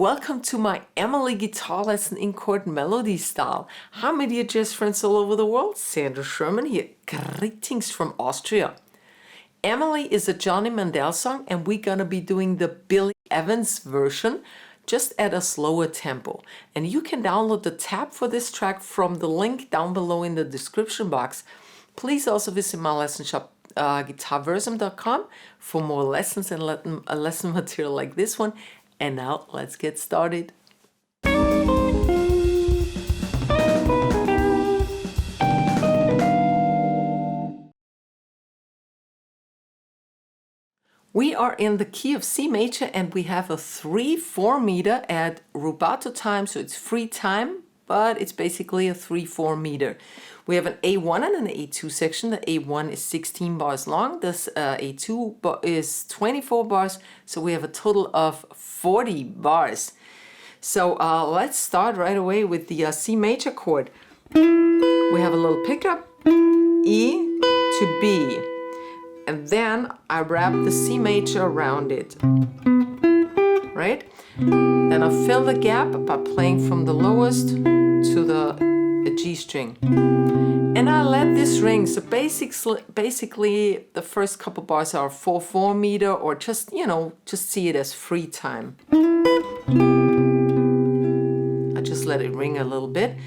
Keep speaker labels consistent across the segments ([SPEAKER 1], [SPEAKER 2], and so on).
[SPEAKER 1] Welcome to my Emily guitar lesson in chord melody style. Hi my dear jazz friends all over the world, Sandra Sherman here. Greetings from Austria. Emily is a Johnny Mandel song and we're gonna be doing the Billy Evans version just at a slower tempo. And you can download the tab for this track from the link down below in the description box. Please also visit my lesson shop GuitarVersum.com for more lessons and lesson material like this one. And now let's get started. We are in the key of C major and we have a 3/4 meter at rubato time, so it's free time, but it's basically a 3/4 meter. We have an A1 and an A2 section. The A1 is 16 bars long. This A2 is 24 bars, so we have a total of 40 bars. So let's start right away with the C major chord. We have a little pickup, E to B, and then I wrap the C major around it, right? Then I fill the gap by playing from the lowest to the G string. And I let this ring, so basically the first couple bars are 4/4 meter, or just, just see it as free time. I just let it ring a little bit.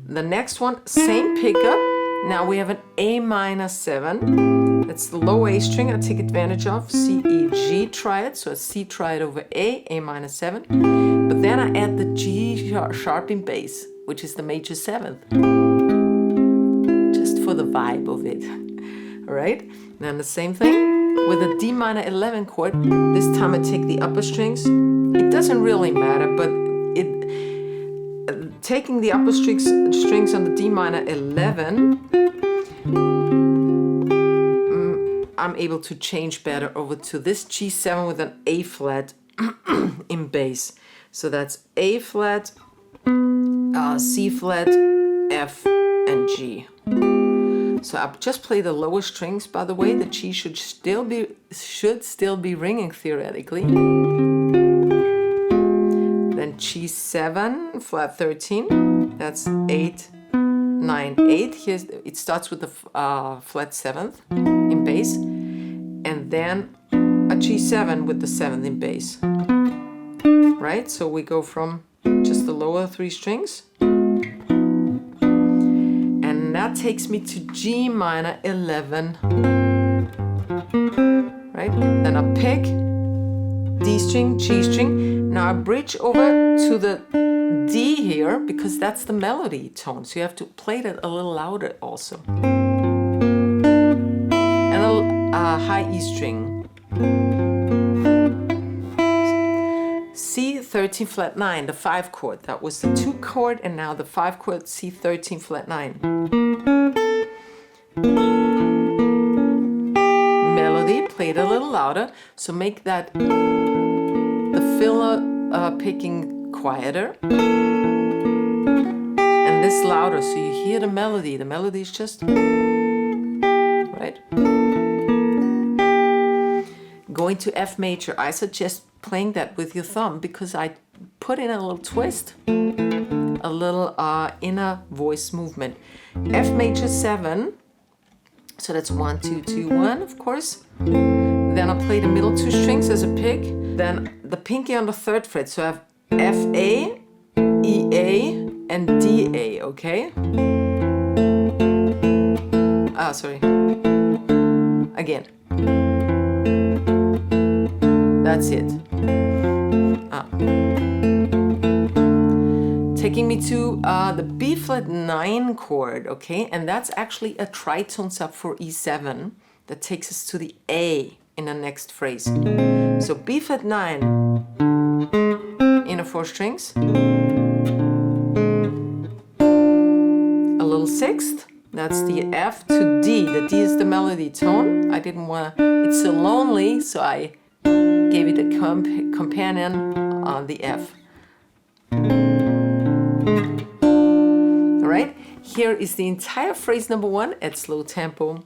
[SPEAKER 1] The next one, same pickup. Now we have an A minor 7. That's the low A string I take advantage of. C, E, G triad, so it's C triad over A minor 7. But then I add the G sharp in bass, which is the major 7th. Just for the vibe of it. All right? Then the same thing with a D minor 11 chord. This time I take the upper strings. It doesn't really matter, but taking the upper strings on the D minor 11, I'm able to change better over to this G7 with an A flat in bass. So that's A flat, C flat, F, and G. So I just play the lower strings. By the way, the G should still be ringing theoretically. Then G7, flat 13. That's 8, 9, 8. Here it starts with the flat 7th in bass, and then a G7 with the 7th in bass. Right? So we go from just the lower 3 strings, and that takes me to G minor 11. Right? Then I pick D string, G string. Now I bridge over to the D here because that's the melody tone, so you have to play that a little louder also. And a high E string. C13 flat 9, the 5 chord. That was the 2 chord, and now the 5 chord, C13 flat 9. Melody, played a little louder, so make that the filler picking quieter, and this louder, so you hear the melody. The melody is just right. Going to F major, I suggest playing that with your thumb because I put in a little twist, a little inner voice movement. F major 7, so that's 1, 2, 2, 1, of course. Then I play the middle 2 strings as a pick, then the pinky on the 3rd fret, so I have F A, E A, and D A, okay? Sorry. Again. That's it. Taking me to the B flat 9 chord, okay? And that's actually a tritone sub for E7 that takes us to the A in the next phrase. So B flat 9, inner 4 strings, a little 6th, that's the F to D. The D is the melody tone. I didn't want to, it's so lonely, so I gave it a companion on the F. All right, here is the entire phrase number 1 at slow tempo.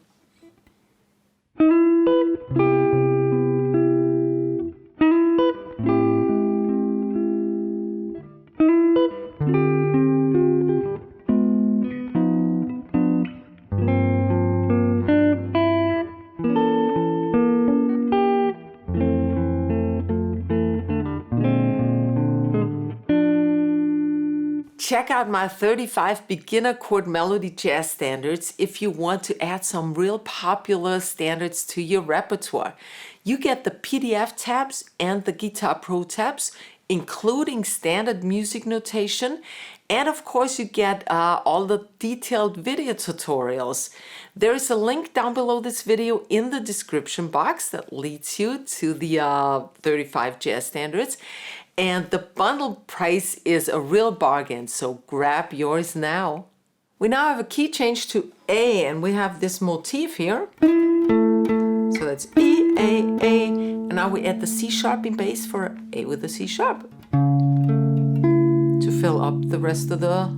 [SPEAKER 1] check out my 35 beginner chord melody jazz standards if you want to add some real popular standards to your repertoire. You get the PDF tabs and the Guitar Pro tabs, including standard music notation, and of course you get all the detailed video tutorials. There is a link down below this video in the description box that leads you to the 35 jazz standards. And the bundle price is a real bargain, so grab yours now. We now have a key change to A, and we have this motif here. So that's E, A, A, and now we add the C sharp in bass for A with the C sharp to fill up the rest of the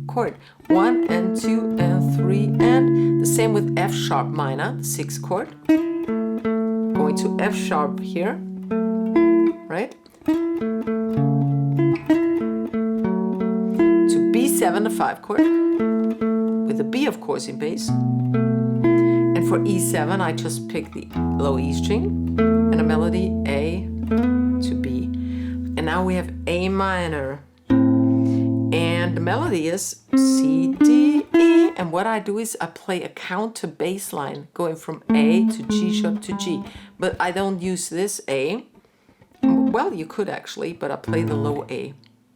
[SPEAKER 1] chord. 1 and 2 and 3, and the same with F sharp minor, the 6th chord. Going to F sharp here, right? To B7, the 5 chord, with the B of course in bass. And for E7 I just pick the low E string and a melody A to B. And now we have A minor. And the melody is C, D, E. And what I do is I play a counter bass line going from A to G sharp to G. But I don't use this A. Well, you could actually, but I play the low A.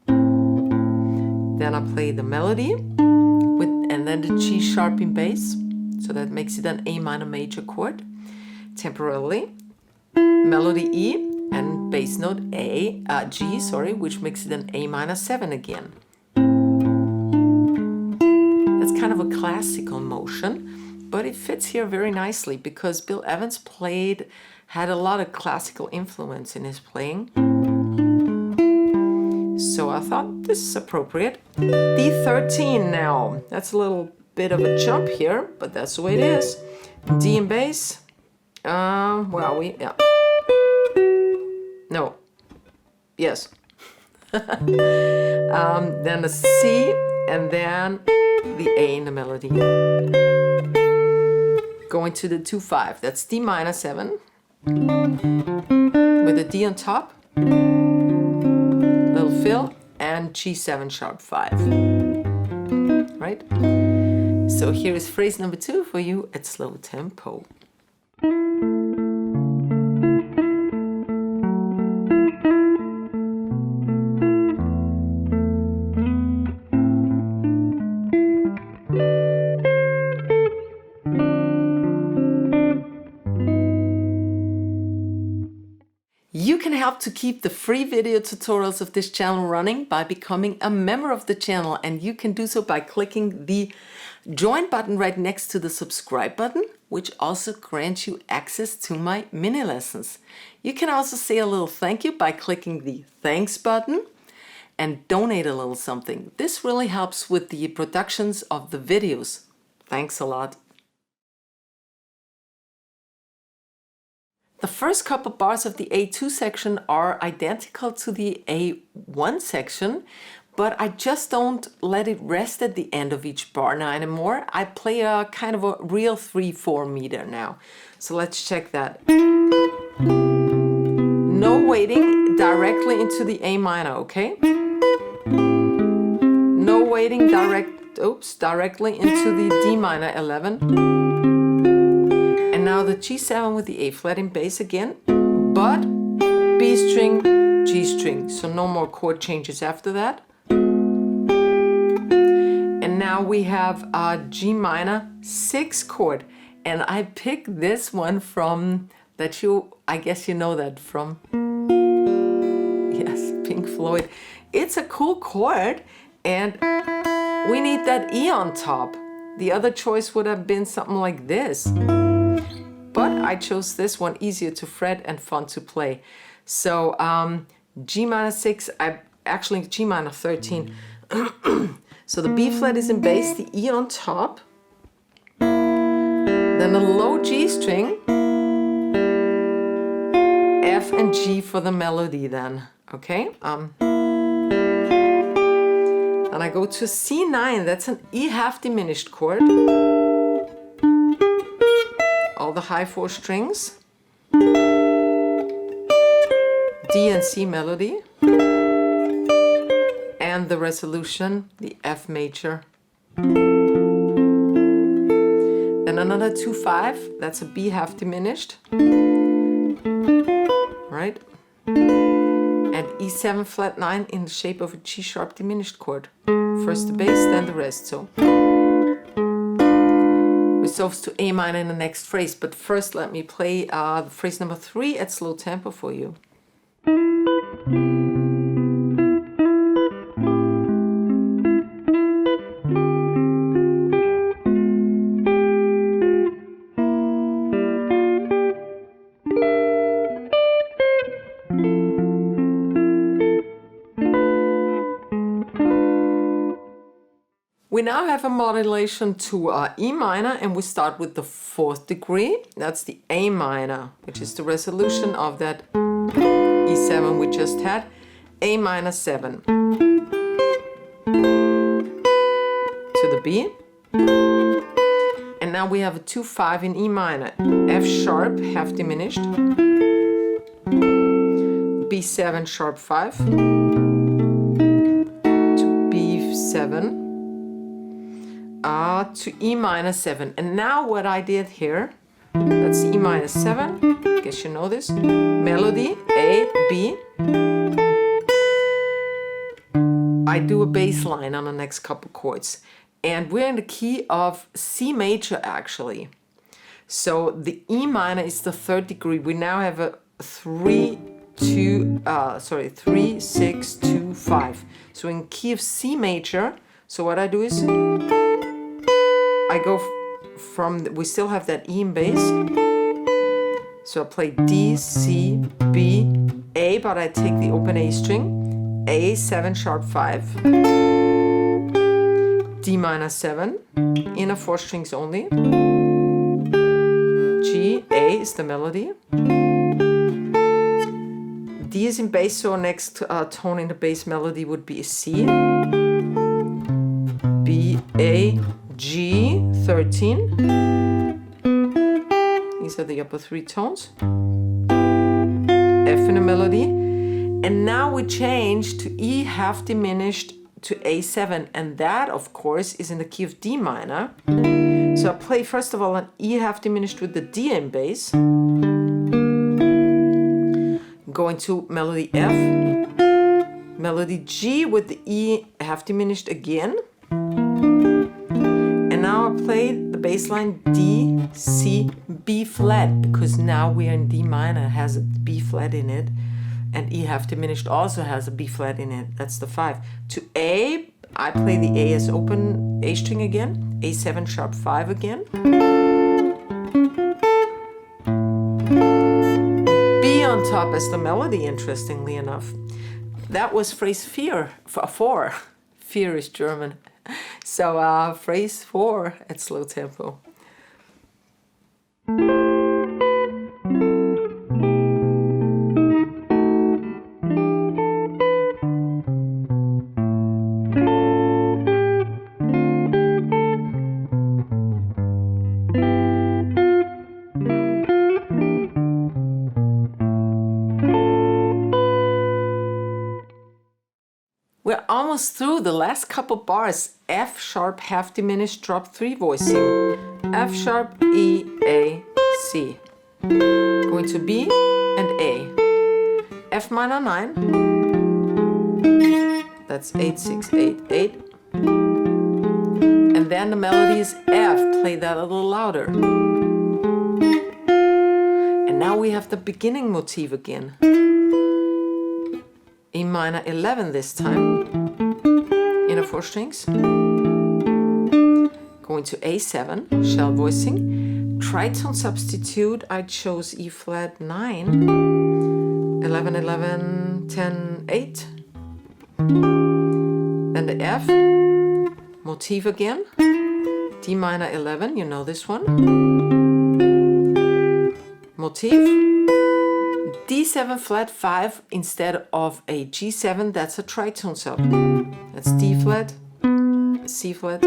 [SPEAKER 1] Then I play the melody and then the G sharp in bass. So that makes it an A minor major chord temporarily. Melody E and bass note G, which makes it an A minor 7 again. That's kind of a classical motion, but it fits here very nicely because Bill Evans had a lot of classical influence in his playing. So I thought this is appropriate. D13 now. That's a little bit of a jump here, but that's the way it is. D in bass. No. Yes. Then the C, and then the A in the melody. Going to the 2-5. That's D minor 7. With a D on top. Little fill, and G7 sharp 5. Right? So here is phrase number 2 for you at slow tempo. You can help to keep the free video tutorials of this channel running by becoming a member of the channel, and you can do so by clicking the join button right next to the subscribe button, which also grants you access to my mini lessons. You can also say a little thank you by clicking the thanks button and donate a little something. This really helps with the productions of the videos. Thanks a lot. The first couple bars of the A2 section are identical to the A1 section, but I just don't let it rest at the end of each bar now anymore. I play a kind of a real 3/4 meter now. So let's check that. No waiting, directly into the A minor, okay? No waiting, directly into the D minor 11. And now the G7 with the A flat in bass again, but B string, G string. So no more chord changes after that. And now we have a G minor 6 chord. And I picked this one from I guess you know that from, yes, Pink Floyd. It's a cool chord, and we need that E on top. The other choice would have been something like this. But I chose this one, easier to fret and fun to play. So G minor 6, actually G minor 13. So the B flat is in bass, the E on top. Then a low G string. F and G for the melody then, okay? And I go to C9, that's an E half diminished chord. All the high 4 strings, D and C melody, and then the resolution, the F major. Then another 2-5, that's a B half diminished, right? And E7 flat 9 in the shape of a G sharp diminished chord. First the bass, then the rest. So resolves to A minor in the next phrase. But first let me play the phrase number 3 at slow tempo for you. We now have a modulation to E minor, and we start with the 4th degree. That's the A minor, which is the resolution of that E7 we just had. A minor 7 to the B. And now we have a 2-5 in E minor. F sharp, half diminished. B7 sharp 5 to B7. To E minor 7. And now what I did here, that's E minor 7, guess you know this, melody, A, B. I do a bass line on the next couple chords. And we're in the key of C major actually. So the E minor is the 3rd degree. We now have a 3, 6, 2, 5. So in key of C major, so what I do is I go from, we still have that E in bass, so I play D, C, B, A, but I take the open A string, A, 7 sharp 5, D minor 7, inner 4 strings only, G, A is the melody, D is in bass, so next tone in the bass melody would be a C, B, A, G, 13. These are the upper 3 tones. F in a melody. And now we change to E half diminished to A7. And that, of course, is in the key of D minor. So I play first of all an E half diminished with the D in bass. Going to melody F. Melody G with the E half diminished again. And now I play the bass line D, C, B flat, because now we are in D minor, it has a B flat in it, and E half diminished also has a B flat in it, that's the 5. To A, I play the A as open A string again, A7 sharp 5 again. B on top as the melody, interestingly enough. That was phrase 4. Fear is German. So phrase 4 at slow tempo. We're almost through the last couple bars. F sharp half diminished drop 3 voicing. F sharp, E, A, C. Going to B and A. F minor 9. That's 8, 6, 8, 8. And then the melody is F. Play that a little louder. And now we have the beginning motif again. E minor 11 this time, inner 4 strings, going to A7, shell voicing, tritone substitute, I chose E flat 9, 11, 11, 10, 8, then the F, motif again, D minor 11, you know this one, motif, D7 flat 5 instead of a G7, that's a tritone sub. That's D flat, C flat,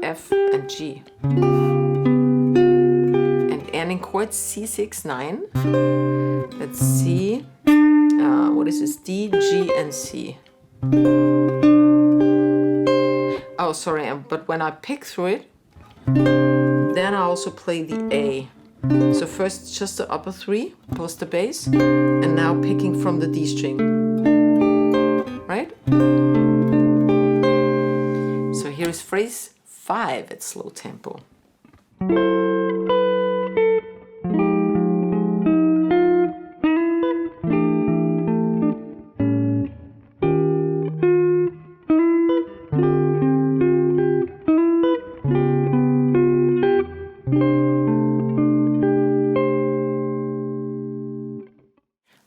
[SPEAKER 1] F and G. And ending chords C6, 9. That's C, what is this? D, G and C. oh sorry, but when I pick through it, then I also play the A. So first just the upper 3 plus the bass, and now picking from the D string, right? So here's phrase 5 at slow tempo.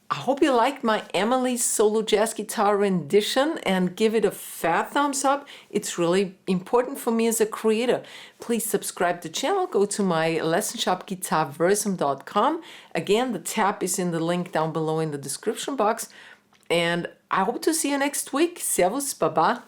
[SPEAKER 1] I hope you liked my Emily's solo jazz guitar rendition and give it a fat thumbs up. It's really important for me as a creator. Please subscribe to the channel. Go to my lesson shop, GuitarVersum.com. Again, the tab is in the link down below in the description box. And I hope to see you next week. Servus, Baba.